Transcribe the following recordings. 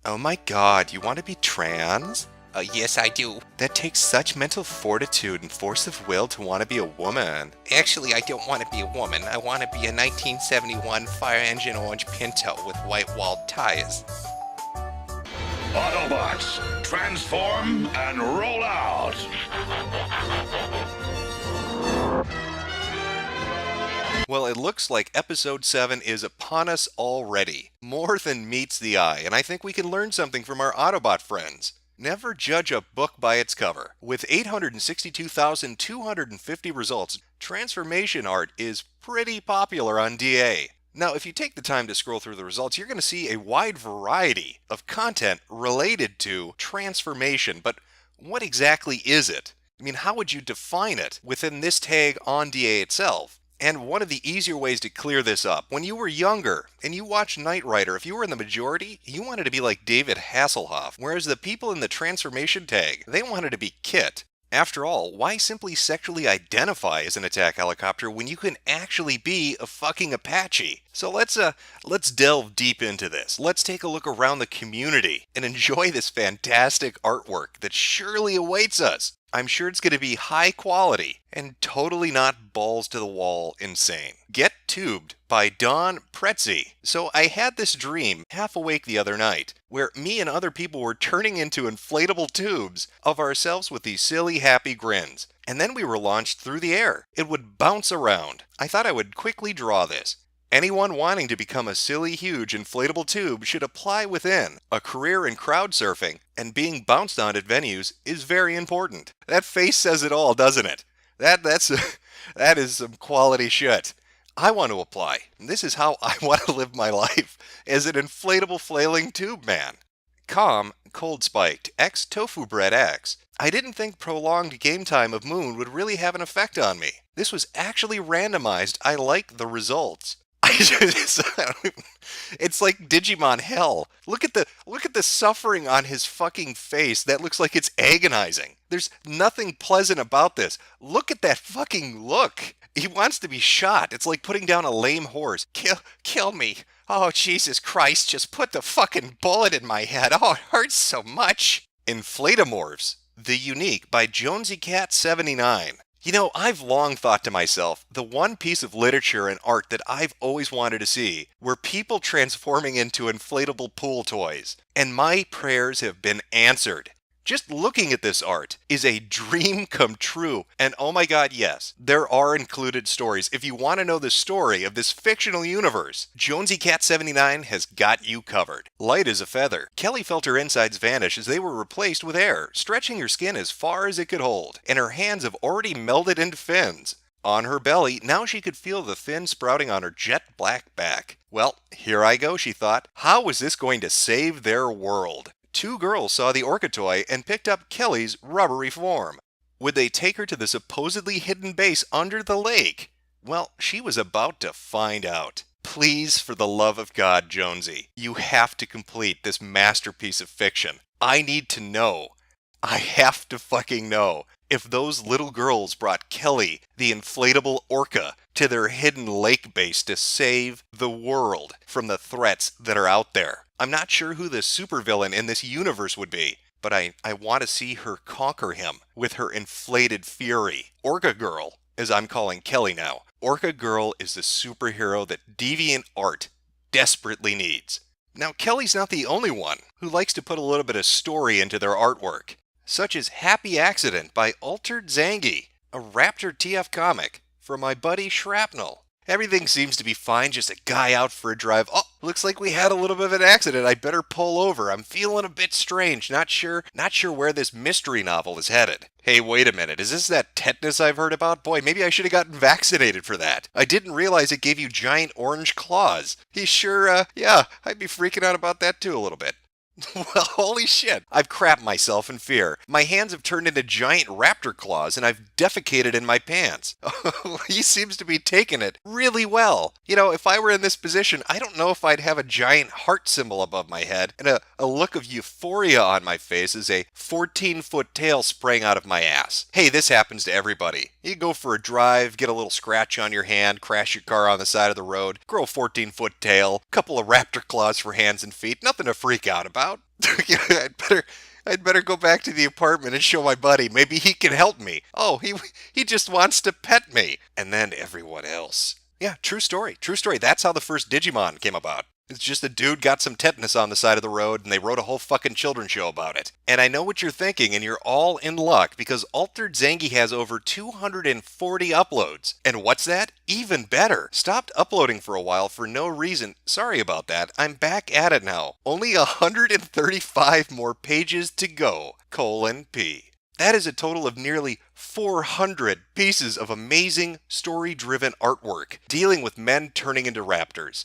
Oh my god, you want to be trans? Yes, I do. That takes such mental fortitude and force of will to want to be a woman. Actually, I don't want to be a woman. I want to be a 1971 fire engine orange Pinto with white walled tires. Autobots, transform and roll out! Well, it looks like episode 7 is upon us already. More than meets the eye, and I think we can learn something from our Autobot friends. Never judge a book by its cover. With 862,250 results, transformation art is pretty popular on DA. Now, if you take the time to scroll through the results, you're going to see a wide variety of content related to transformation, but what exactly is it? I mean, how would you define it within this tag on DA itself? And one of the easier ways to clear this up, when you were younger and you watched Knight Rider, if you were in the majority, you wanted to be like David Hasselhoff, whereas the people in the transformation tag, they wanted to be Kit. After all, why simply sexually identify as an attack helicopter when you can actually be a fucking Apache? So let's delve deep into this. Let's take a look around the community and enjoy this fantastic artwork that surely awaits us. I'm sure it's going to be high quality and totally not balls to the wall insane. Get Tubed by Don Pretzi. So I had this dream, half awake the other night, where me and other people were turning into inflatable tubes of ourselves with these silly happy grins. And then we were launched through the air. It would bounce around. I thought I would quickly draw this. Anyone wanting to become a silly, huge, inflatable tube should apply within. A career in crowd surfing and being bounced on at venues is very important. That face says it all, doesn't it? That is some quality shit. I want to apply. This is how I want to live my life, as an inflatable flailing tube man. Calm, cold spiked, X tofu bread X. I didn't think prolonged game time of Moon would really have an effect on me. This was actually randomized. I like the results. It's like Digimon hell. Look at the suffering on his fucking face. That looks like it's agonizing. There's nothing pleasant about this. Look at that fucking look. He wants to be shot. It's like putting down a lame horse. Kill me. Oh, Jesus Christ, just put the fucking bullet in my head. Oh, it hurts so much. Inflatomorphs, The Unique by JonesyCat79. You know, I've long thought to myself, the one piece of literature and art that I've always wanted to see were people transforming into inflatable pool toys. And my prayers have been answered. Just looking at this art is a dream come true. And oh my god, yes, there are included stories. If you want to know the story of this fictional universe, JonesyCat79 has got you covered. Light as a feather, Kelly felt her insides vanish as they were replaced with air, stretching her skin as far as it could hold, and her hands have already melded into fins. On her belly, now she could feel the fin sprouting on her jet black back. Well, here I go, she thought. How was this going to save their world? Two girls saw the Orca toy and picked up Kelly's rubbery form. Would they take her to the supposedly hidden base under the lake? Well, she was about to find out. Please, for the love of God, Jonesy, you have to complete this masterpiece of fiction. I need to know. I have to fucking know if those little girls brought Kelly, the inflatable orca, to their hidden lake base to save the world from the threats that are out there. I'm not sure who the supervillain in this universe would be, but I want to see her conquer him with her inflated fury. Orca Girl, as I'm calling Kelly now. Orca Girl is the superhero that Deviant art desperately needs. Now, Kelly's not the only one who likes to put a little bit of story into their artwork, such as Happy Accident by Altered Zangi, a Raptor TF comic from my buddy Shrapnel. Everything seems to be fine, just a guy out for a drive. Oh, looks like we had a little bit of an accident. I better pull over. I'm feeling a bit strange. Not sure where this mystery novel is headed. Hey, wait a minute. Is this that tetanus I've heard about? Boy, maybe I should have gotten vaccinated for that. I didn't realize it gave you giant orange claws. He sure, yeah, I'd be freaking out about that too a little bit. Well, holy shit. I've crapped myself in fear. My hands have turned into giant raptor claws and I've defecated in my pants. He seems to be taking it really well. You know, if I were in this position, I don't know if I'd have a giant heart symbol above my head and a look of euphoria on my face as a 14-foot tail sprang out of my ass. Hey, this happens to everybody. You go for a drive, get a little scratch on your hand, crash your car on the side of the road, grow a 14-foot tail, couple of raptor claws for hands and feet, nothing to freak out about. I'd better go back to the apartment and show my buddy. Maybe he can help me. Oh, he just wants to pet me. And then everyone else. Yeah, true story. True story. That's how the first Digimon came about. It's just a dude got some tetanus on the side of the road and they wrote a whole fucking children's show about it. And I know what you're thinking and you're all in luck because Altered Zangie has over 240 uploads. And what's that? Even better. Stopped uploading for a while for no reason. Sorry about that. I'm back at it now. Only 135 more pages to go. P. That is a total of nearly 400 pieces of amazing story-driven artwork dealing with men turning into raptors.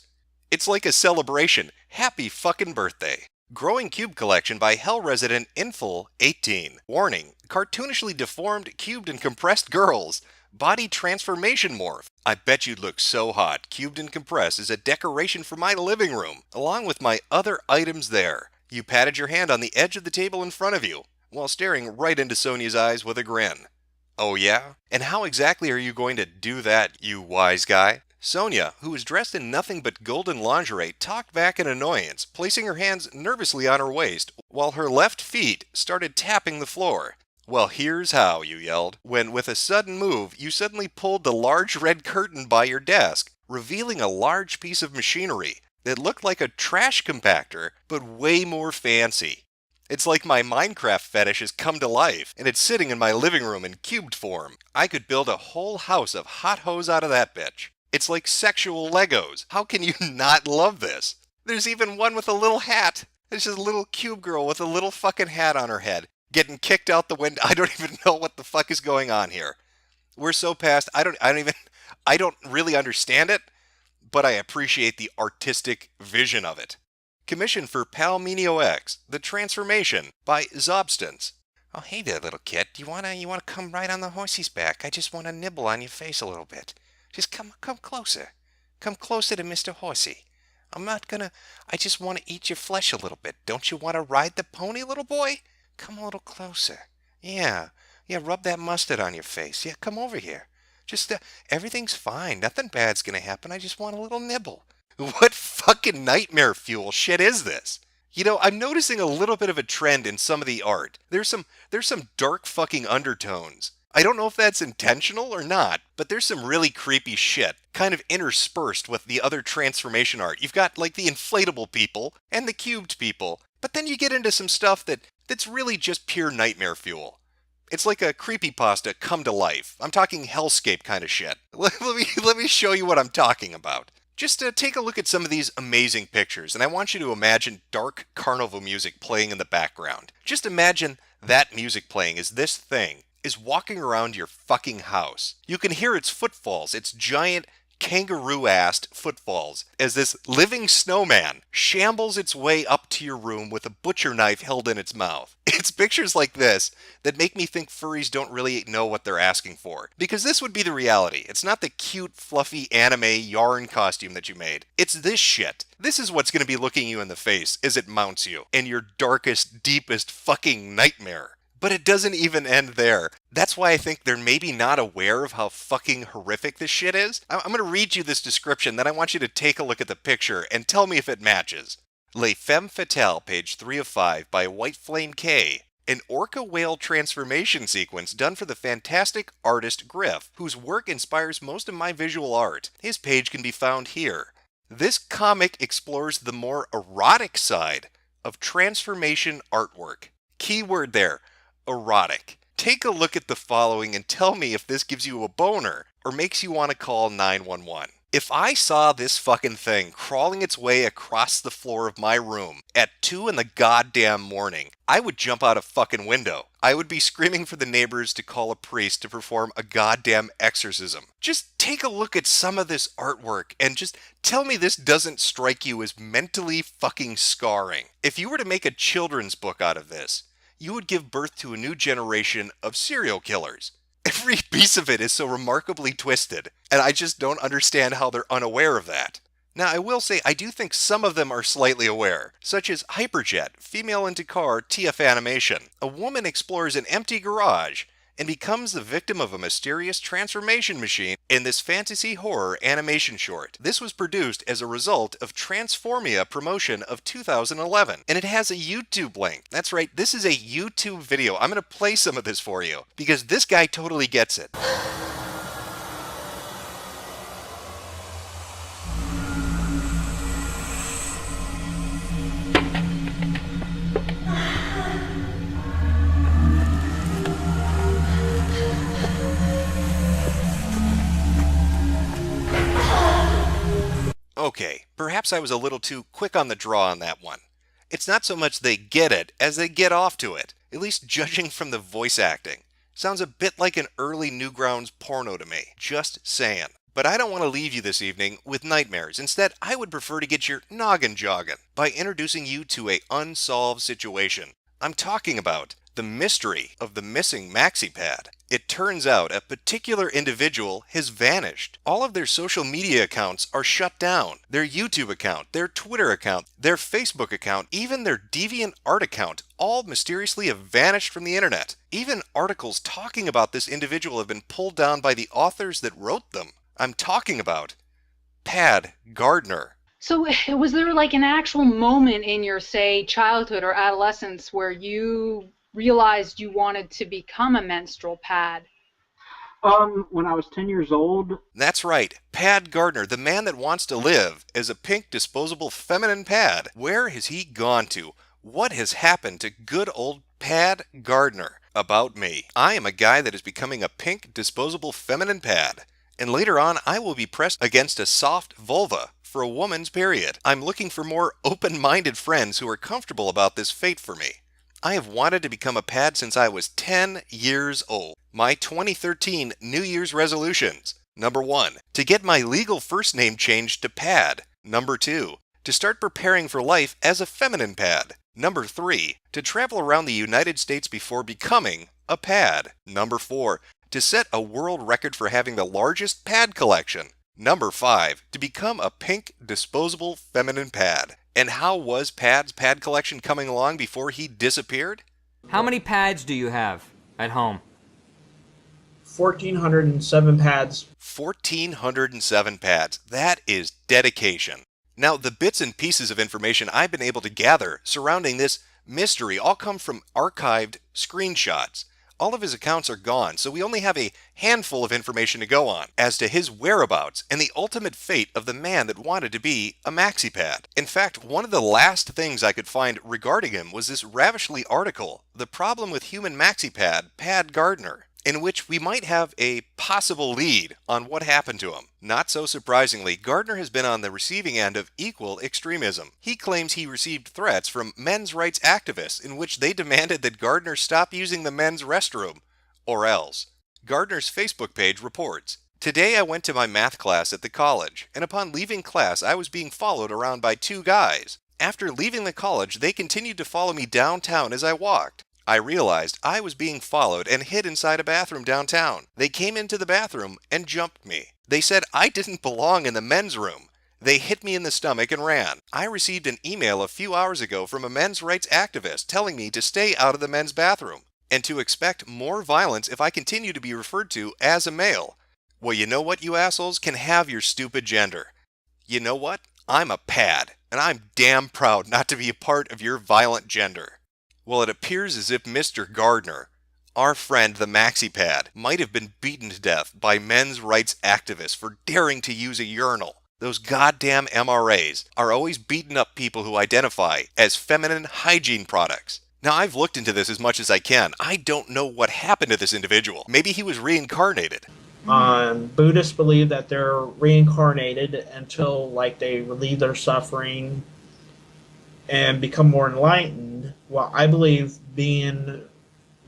It's like a celebration. Happy fucking birthday. Growing Cube Collection by Hell Resident Inful 18. Warning. Cartoonishly deformed, cubed and compressed girls. Body transformation morph. I bet you'd look so hot. Cubed and compressed is a decoration for my living room, along with my other items there. You patted your hand on the edge of the table in front of you, while staring right into Sonia's eyes with a grin. Oh yeah? And how exactly are you going to do that, you wise guy? Sonia, who was dressed in nothing but golden lingerie, talked back in annoyance, placing her hands nervously on her waist, while her left feet started tapping the floor. Well, here's how, you yelled, when with a sudden move, you suddenly pulled the large red curtain by your desk, revealing a large piece of machinery that looked like a trash compactor, but way more fancy. It's like my Minecraft fetish has come to life, and it's sitting in my living room in cubed form. I could build a whole house of hot hose out of that bitch. It's like sexual Legos. How can you not love this? There's even one with a little hat. There's just a little cube girl with a little fucking hat on her head, getting kicked out the window. I don't even know what the fuck is going on here. We're so past, I don't really understand it, but I appreciate the artistic vision of it. Commission for Palmenio X, The Transformation by Zobstance. Oh, hey there, little kid. You wanna come right on the horsey's back? I just wanna nibble on your face a little bit. Just come closer. Come closer to Mr. Horsey. I just want to eat your flesh a little bit. Don't you want to ride the pony, little boy? Come a little closer. Yeah, rub that mustard on your face. Yeah, come over here. Just, everything's fine. Nothing bad's gonna happen. I just want a little nibble. What fucking nightmare fuel shit is this? You know, I'm noticing a little bit of a trend in some of the art. There's some dark fucking undertones. I don't know if that's intentional or not, but there's some really creepy shit kind of interspersed with the other transformation art. You've got like the inflatable people and the cubed people, but then you get into some stuff that's really just pure nightmare fuel. It's like a creepypasta come to life. I'm talking hellscape kind of shit. Let me show you what I'm talking about. Just take a look at some of these amazing pictures, and I want you to imagine dark carnival music playing in the background. Just imagine that music playing as this thing is walking around your fucking house. You can hear its footfalls, its giant kangaroo-assed footfalls, as this living snowman shambles its way up to your room with a butcher knife held in its mouth. It's pictures like this that make me think furries don't really know what they're asking for. Because this would be the reality. It's not the cute, fluffy anime yarn costume that you made. It's this shit. This is what's going to be looking you in the face as it mounts you in your darkest, deepest fucking nightmare. But it doesn't even end there. That's why I think they're maybe not aware of how fucking horrific this shit is. I'm going to read you this description, then I want you to take a look at the picture and tell me if it matches. Les Femmes Fatales, page 3 of 5, by White Flame K. An orca whale transformation sequence done for the fantastic artist Griff, whose work inspires most of my visual art. His page can be found here. This comic explores the more erotic side of transformation artwork. Keyword there. Erotic. Take a look at the following and tell me if this gives you a boner or makes you want to call 911. If I saw this fucking thing crawling its way across the floor of my room at 2 in the goddamn morning, I would jump out a fucking window. I would be screaming for the neighbors to call a priest to perform a goddamn exorcism. Just take a look at some of this artwork and just tell me this doesn't strike you as mentally fucking scarring. If you were to make a children's book out of this, you would give birth to a new generation of serial killers. Every piece of it is so remarkably twisted, and I just don't understand how they're unaware of that. Now, I will say, I do think some of them are slightly aware, such as Hyperjet, Female into Car, TF Animation. A woman explores an empty garage and becomes the victim of a mysterious transformation machine in this fantasy horror animation short. This was produced as a result of Transformia promotion of 2011, and it has a YouTube link. That's right, this is a YouTube video. I'm going to play some of this for you, because this guy totally gets it. Okay, perhaps I was a little too quick on the draw on that one. It's not so much they get it as they get off to it, at least judging from the voice acting. Sounds a bit like an early Newgrounds porno to me, just saying. But I don't want to leave you this evening with nightmares. Instead, I would prefer to get your noggin jogging by introducing you to a unsolved situation. I'm talking about the mystery of the missing MaxiPad. It turns out a particular individual has vanished. All of their social media accounts are shut down. Their YouTube account, their Twitter account, their Facebook account, even their Deviant art account, all mysteriously have vanished from the internet. Even articles talking about this individual have been pulled down by the authors that wrote them. I'm talking about Pad Gardner. So was there like an actual moment in your, say, childhood or adolescence where you realized you wanted to become a menstrual pad? When I was 10 years old. That's right, Pad Gardner, the man that wants to live as a pink disposable feminine pad. Where has he gone to? What has happened to good old Pad Gardner? About me, I am a guy that is becoming a pink disposable feminine pad, and later on I will be pressed against a soft vulva for a woman's period. I'm looking for more open-minded friends who are comfortable about this fate for me. I have wanted to become a pad since I was 10 years old. My 2013 New Year's resolutions. Number 1, to get my legal first name changed to Pad. Number 2, to start preparing for life as a feminine pad. Number 3, to travel around the United States before becoming a pad. Number 4, to set a world record for having the largest pad collection. Number 5, to become a pink disposable feminine pad. And how was Pad's pad collection coming along before he disappeared? How many pads do you have at home? 1,407 pads. 1,407 pads. That is dedication. Now, the bits and pieces of information I've been able to gather surrounding this mystery all come from archived screenshots. All of his accounts are gone, so we only have a handful of information to go on as to his whereabouts and the ultimate fate of the man that wanted to be a MaxiPad. In fact, one of the last things I could find regarding him was this ravishly article, The Problem with Human MaxiPad, Pad Gardner, in which we might have a possible lead on what happened to him. Not so surprisingly, Gardner has been on the receiving end of equal extremism. He claims he received threats from men's rights activists in which they demanded that Gardner stop using the men's restroom, or else. Gardner's Facebook page reports, "Today I went to my math class at the college, and upon leaving class I was being followed around by 2 guys. After leaving the college, they continued to follow me downtown as I walked. I realized I was being followed and hid inside a bathroom downtown. They came into the bathroom and jumped me. They said I didn't belong in the men's room. They hit me in the stomach and ran. I received an email a few hours ago from a men's rights activist telling me to stay out of the men's bathroom and to expect more violence if I continue to be referred to as a male. Well, you know what, you assholes can have your stupid gender. You know what? I'm a pad, and I'm damn proud not to be a part of your violent gender." Well, it appears as if Mr. Gardner, our friend the MaxiPad, might have been beaten to death by men's rights activists for daring to use a urinal. Those goddamn MRAs are always beating up people who identify as feminine hygiene products. Now, I've looked into this as much as I can. I don't know what happened to this individual. Maybe he was reincarnated. Buddhists believe that they're reincarnated until, they relieve their suffering and become more enlightened. Well, I believe being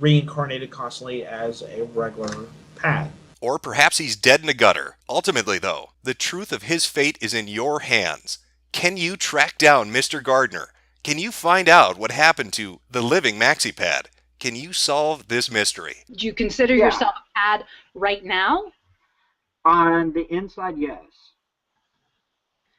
reincarnated constantly as a regular pad. Or perhaps he's dead in a gutter. Ultimately, though, the truth of his fate is in your hands. Can you track down Mr. Gardner? Can you find out what happened to the living MaxiPad? Can you solve this mystery? Do you consider Yeah. yourself a pad right now? On the inside, yes.